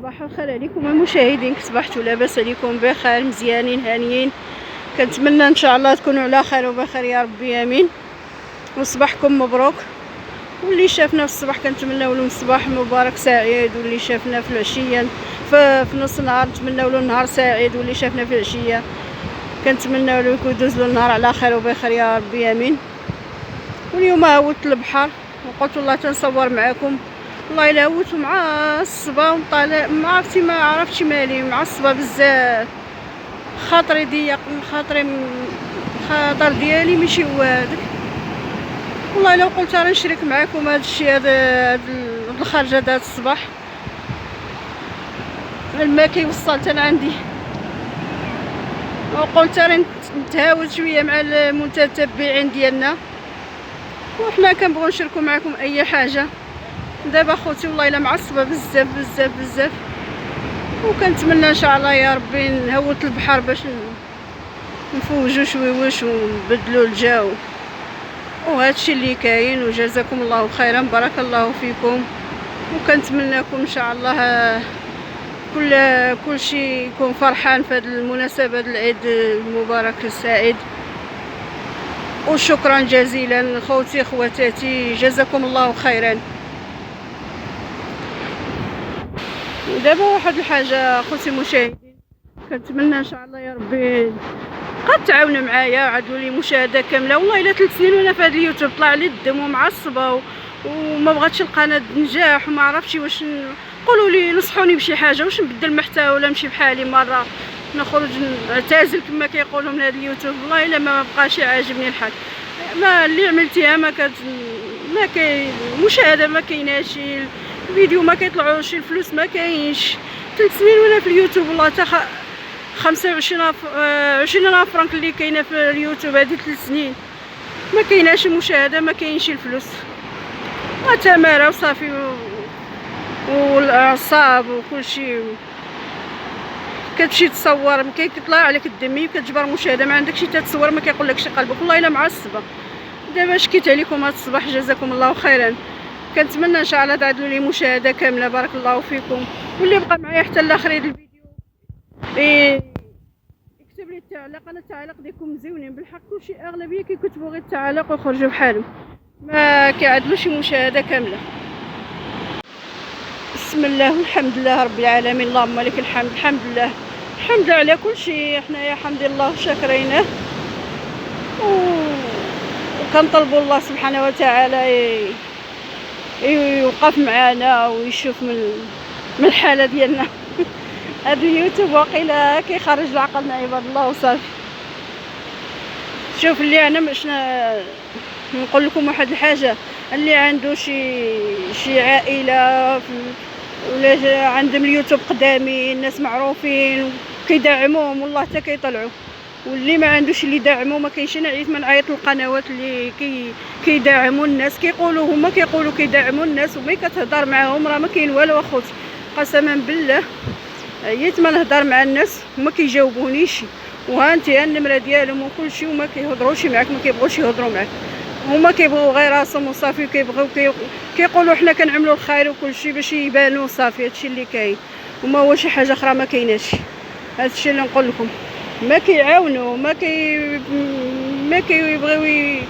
صباح الخير عليكم المشاهدين، كصبحتوا لاباس عليكم بخير مزيانين هانيين. كنتمنى ان شاء الله تكونوا على خير وبخير يا ربي امين، وصباحكم مبروك. واللي شافنا في الصباح كنتمناو له صباح مبارك سعيد، واللي شافنا في العشيه في نص النهار نتمناو له نهار سعيد، واللي شافنا في العشيه كنتمناو له يدوز له النهار على خير وبخير يا ربي امين. واليوم هوت البحر وقلت والله تنصور معكم، والله الا هوت معصبه وطالع ما عرفتي ما عرفتش مالي، معصبه بزاف، خاطري ضيق، خاطر ديالي ماشي هو هذاك. والله الا قلت راه نشارك معكم هذا الشيء، هذا الخرجه هذا الصباح الماء كيوصل حتى عندي، وقلت راه نتهاوش شويه مع المتتبعين ديالنا، وحنا كنبغيو نشاركوا معكم اي حاجه. دابا خوتي والله الا معصبه بزاف بزاف بزاف، وكنتمنى ان شاء الله يا ربي نهوت البحر باش نفوجوا شويوش ونبدلوا الجو، وهادشي اللي كاين. وجزاكم الله خيرا، بارك الله فيكم، وكنتمنىكم ان شاء الله كل شيء يكون فرحان في هذه المناسبه، العيد المبارك السعيد. وشكرا جزيلا خوتي خواتاتي، جزاكم الله خيرا. دابا واحد الحاجه خوتي المشاهدين، كنتمنى ان شاء الله يا ربي قد تعاونوا معايا وعدوا لي مشاهده كامله. والله الا 3 سنين وانا في هذا اليوتيوب طلع لي الدم ومعصبه وما بغاتش القناه تنجح، وما عرفتش واش قولوا لي نصحوني بشي حاجه، واش نبدل المحتوى ولا نمشي بحالي مره نخرج نعتزل كما كيقولوا من هذا اليوتيوب. والله الا ما بقاش يعجبني الحال، ما اللي عملتيها ما كاين مشاهده، ما كايناش الفيديو، ما كيطلعوش الفلوس، ما كاينش. 3 سنين وانا في اليوتيوب والله تا 20 فرنك اللي كاينه في اليوتيوب هذه 3 سنين ما كايناش المشاهده، ما كاينش الفلوس، وتماره وصافي والاعصاب وكل شيء. كتمشي تصور كيطلع عليك الدمي وكتجبر مشاهده، ما عندكش تتصور، ما كيقولكش قلبك. والله الا معصبه. دابا شكيت عليكم هذا الصباح، جزاكم الله خيرا. كنتمنى ان شاء الله تعدلوا لي مشاهده كامله، بارك الله فيكم. واللي بقى معايا حتى لاخر الفيديو يكتب لي التعليق، انا التعليق ديالكم مزيونين بالحق، كلشي اغلبيه كيكتبوا غير التعليق ويخرجوا بحالهم، ما كيعدلوش مشاهده كامله. بسم الله والحمد لله رب العالمين، اللهم لك الحمد. الحمد لله على كل شيء، حنايا الحمد لله شاكرينه، وكنطلبوا الله سبحانه وتعالى يوقف معنا ويشوف من الحاله ديالنا. هذا اليوتيوب واقيلا كيخرج لعقلنا عباد الله وصافي. شوف اللي انا باش نقول لكم واحد الحاجه، اللي عنده شي عائله ولا عندهم اليوتيوب قدامي، الناس معروفين كيدعموهم والله حتى كيطلعوا، واللي ما عندوش اللي يدعموا ما كاينش. انا عييت من عيط القنوات اللي كيدعموا الناس، كيقولوا هما كيقولوا كيدعموا الناس، وملي كتهضر معاهم راه ما كاين والو. اخوتي قسما بالله عييت ما نهضر مع الناس وما كيجاوبونيش، وهانتي النمره ديالهم وكل شيء، وما كيهضروش معاك، ما كيبغوش يهضروا معاك، هما كيبغيو غير راسهم وصافي، كيبغيو كيقولوا حنا كنعملوا الخير وكل شيء باش يبانوا صافي. هادشي اللي كاين، وما هو شي حاجه اخرى ما كايناش. هادشي اللي نقول لكم، ما كيعاونوا، ما كيبغيو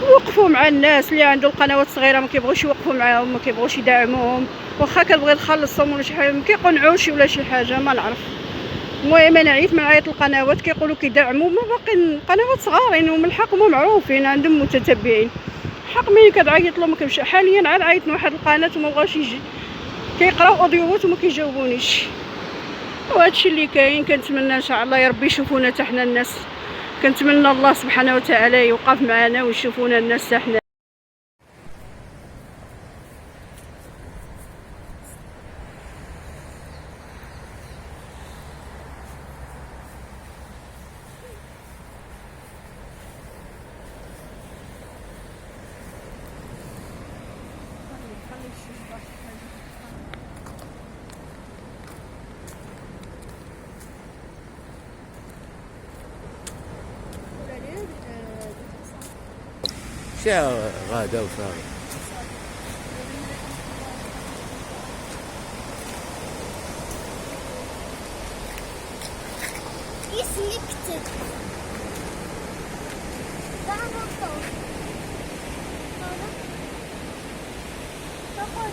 يوقفوا مع الناس اللي عنده القنوات صغيره، ما كيبغوش يوقفوا معاهم، ما كيبغوش يدعموهم، واخا كتبغي تخلصهم ولا شي حاجه ما كيقنعوش ولا شي حاجه، ما نعرف. المهم انا عيت من عيط القنوات كيقولوا كيدعموا، ما باقيين قنوات صغارين ومن الحق هما معروفين عندهم متتبعين، حق ملي كتعيط لهم كيمشي. حاليا عاد عيط واحد القناه وما بغاش يجي، كيقراو اوديوات وما كيجاوبونيش، وهادشي اللي كاين. كنتمنى ان شاء الله يا ربي يشوفونا حتى حنا الناس، كنتمنى الله سبحانه وتعالى يوقف معنا ويشوفونا الناس حتى حنا. شا غادا وصافي. سلكت. تعال نطلع. تعال. تاخد.